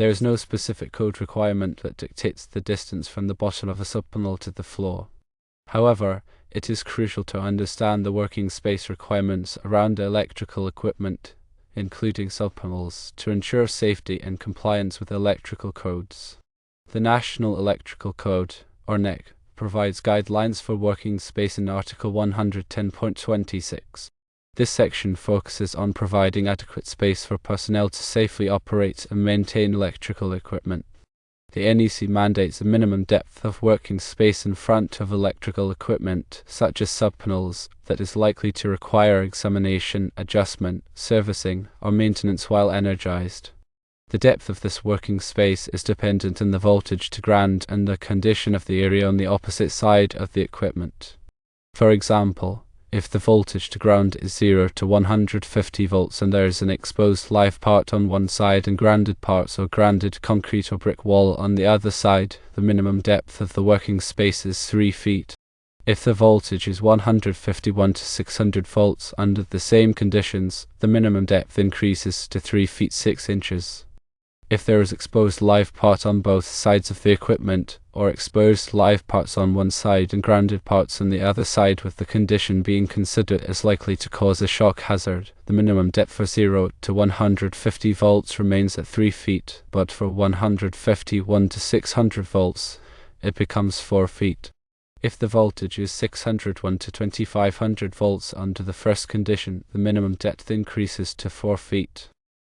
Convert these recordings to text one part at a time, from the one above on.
There is no specific code requirement that dictates the distance from the bottom of a subpanel to the floor. However, it is crucial to understand the working space requirements around electrical equipment, including subpanels, to ensure safety and compliance with electrical codes. The National Electrical Code, or NEC, provides guidelines for working space in Article 110.26. This section focuses on providing adequate space for personnel to safely operate and maintain electrical equipment. The NEC mandates a minimum depth of working space in front of electrical equipment, such as subpanels, that is likely to require examination, adjustment, servicing, or maintenance while energized. The depth of this working space is dependent on the voltage to ground and the condition of the area on the opposite side of the equipment. For example, if the voltage to ground is 0 to 150 volts and there is an exposed live part on one side and grounded parts or grounded concrete or brick wall on the other side, the minimum depth of the working space is 3 feet. If the voltage is 151 to 600 volts under the same conditions, the minimum depth increases to 3 feet 6 inches. If there is exposed live part on both sides of the equipment, or exposed live parts on one side and grounded parts on the other side with the condition being considered as likely to cause a shock hazard, the minimum depth for 0 to 150 volts remains at 3 feet, but for 151 to 600 volts, it becomes 4 feet. If the voltage is 601 to 2500 volts under the first condition, the minimum depth increases to 4 feet.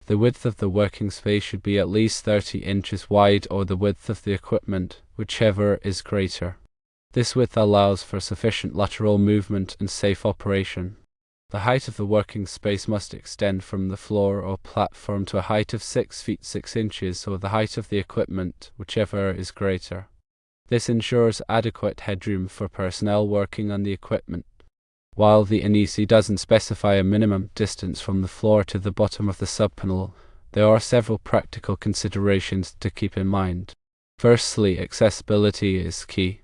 The width of the working space should be at least 30 inches wide or the width of the equipment, whichever is greater. This width allows for sufficient lateral movement and safe operation. The height of the working space must extend from the floor or platform to a height of 6 feet 6 inches or the height of the equipment, whichever is greater. This ensures adequate headroom for personnel working on the equipment. While the NEC doesn't specify a minimum distance from the floor to the bottom of the subpanel, there are several practical considerations to keep in mind. Firstly, accessibility is key.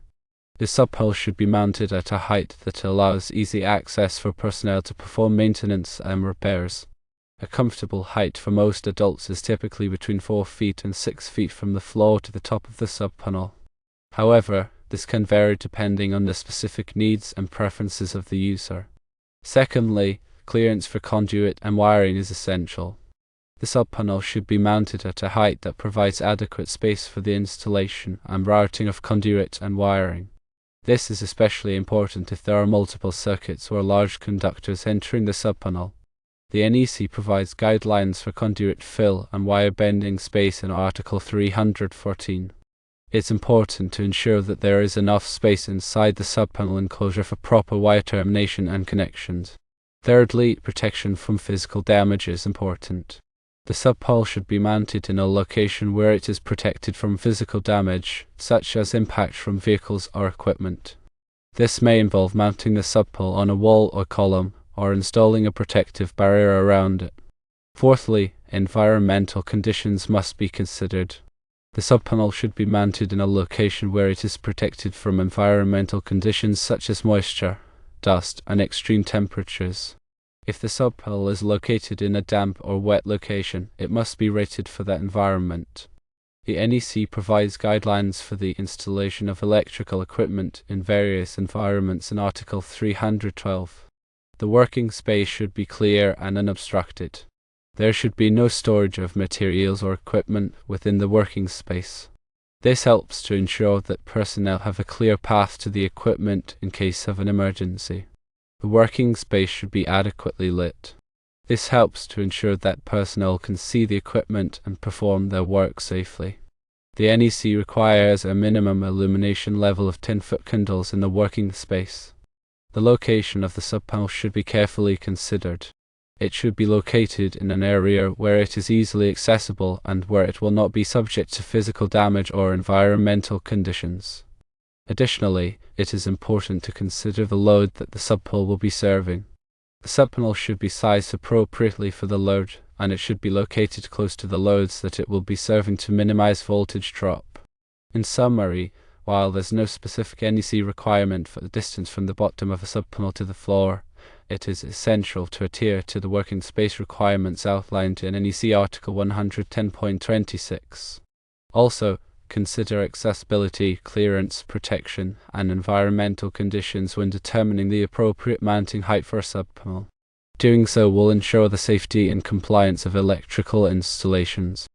The subpanel should be mounted at a height that allows easy access for personnel to perform maintenance and repairs. A comfortable height for most adults is typically between 4 feet and 6 feet from the floor to the top of the subpanel. However, this can vary depending on the specific needs and preferences of the user. Secondly, clearance for conduit and wiring is essential. The subpanel should be mounted at a height that provides adequate space for the installation and routing of conduit and wiring. This is especially important if there are multiple circuits or large conductors entering the subpanel. The NEC provides guidelines for conduit fill and wire bending space in Article 314. It's important to ensure that there is enough space inside the subpanel enclosure for proper wire termination and connections. Thirdly, protection from physical damage is important. The subpanel should be mounted in a location where it is protected from physical damage, such as impact from vehicles or equipment. This may involve mounting the subpanel on a wall or column, or installing a protective barrier around it. Fourthly, environmental conditions must be considered. The subpanel should be mounted in a location where it is protected from environmental conditions such as moisture, dust, and extreme temperatures. If the subpanel is located in a damp or wet location, it must be rated for that environment. The NEC provides guidelines for the installation of electrical equipment in various environments in Article 312. The working space should be clear and unobstructed. There should be no storage of materials or equipment within the working space. This helps to ensure that personnel have a clear path to the equipment in case of an emergency. The working space should be adequately lit. This helps to ensure that personnel can see the equipment and perform their work safely. The NEC requires a minimum illumination level of 10-foot candles in the working space. The location of the subpanel should be carefully considered. It should be located in an area where it is easily accessible and where it will not be subject to physical damage or environmental conditions. Additionally, it is important to consider the load that the subpanel will be serving. The subpanel should be sized appropriately for the load, and it should be located close to the loads that it will be serving to minimize voltage drop. In summary, while there's no specific NEC requirement for the distance from the bottom of a subpanel to the floor, it is essential to adhere to the working space requirements outlined in NEC Article 110.26. Also, consider accessibility, clearance, protection, and environmental conditions when determining the appropriate mounting height for a subpanel. Doing so will ensure the safety and compliance of electrical installations.